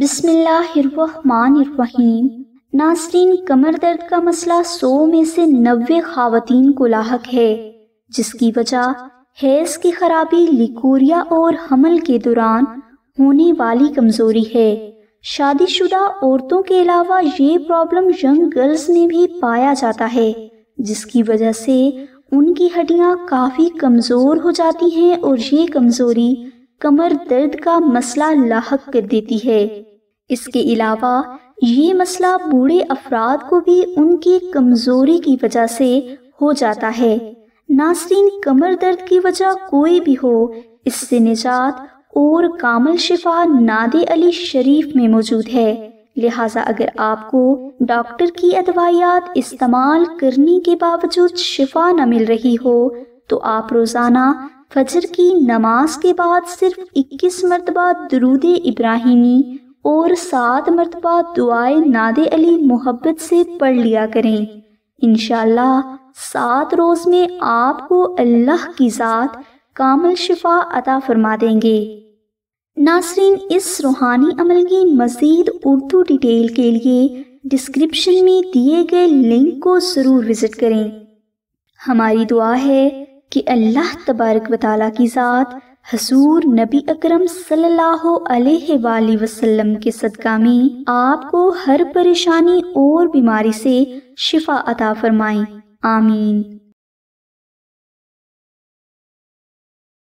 بسم اللہ الرحمن الرحیم۔ ناظرین، کمر درد کا مسئلہ 100 میں سے 90 خواتین کو لاحق ہے، جس کی وجہ حیض کی خرابی، لیکوریا اور حمل کے دوران ہونے والی کمزوری ہے۔ شادی شدہ عورتوں کے علاوہ یہ پرابلم ینگ گرلز میں بھی پایا جاتا ہے، جس کی وجہ سے ان کی ہڈیاں کافی کمزور ہو جاتی ہیں اور یہ کمزوری کمر درد کا مسئلہ لاحق کر دیتی ہے۔ اس کے علاوہ یہ مسئلہ بوڑھے افراد کو بھی ان کی کمزوری کی وجہ سے ہو جاتا ہے۔ ناظرین، کمر درد کی وجہ کوئی بھی ہو، اس سے نجات اور کامل شفا ناد علی شریف میں موجود ہے۔ لہٰذا اگر آپ کو ڈاکٹر کی ادویات استعمال کرنے کے باوجود شفا نہ مل رہی ہو تو آپ روزانہ فجر کی نماز کے بعد صرف 21 مرتبہ درود ابراہیمی اور 7 مرتبہ دعائے ناد علی محبت سے پڑھ لیا کریں۔ انشاءاللہ 7 روز میں آپ کو اللہ کی ذات کامل شفا عطا فرما دیں گے۔ ناظرین، اس روحانی عمل کی مزید اردو ڈیٹیل کے لیے ڈسکرپشن میں دیے گئے لنک کو ضرور وزٹ کریں۔ ہماری دعا ہے کہ اللہ تبارک و تعالیٰ کی ذات حضور نبی اکرم صلی اللہ علیہ وآلہ وسلم کے صدقہ میں آپ کو ہر پریشانی اور بیماری سے شفا عطا فرمائیں۔ آمین۔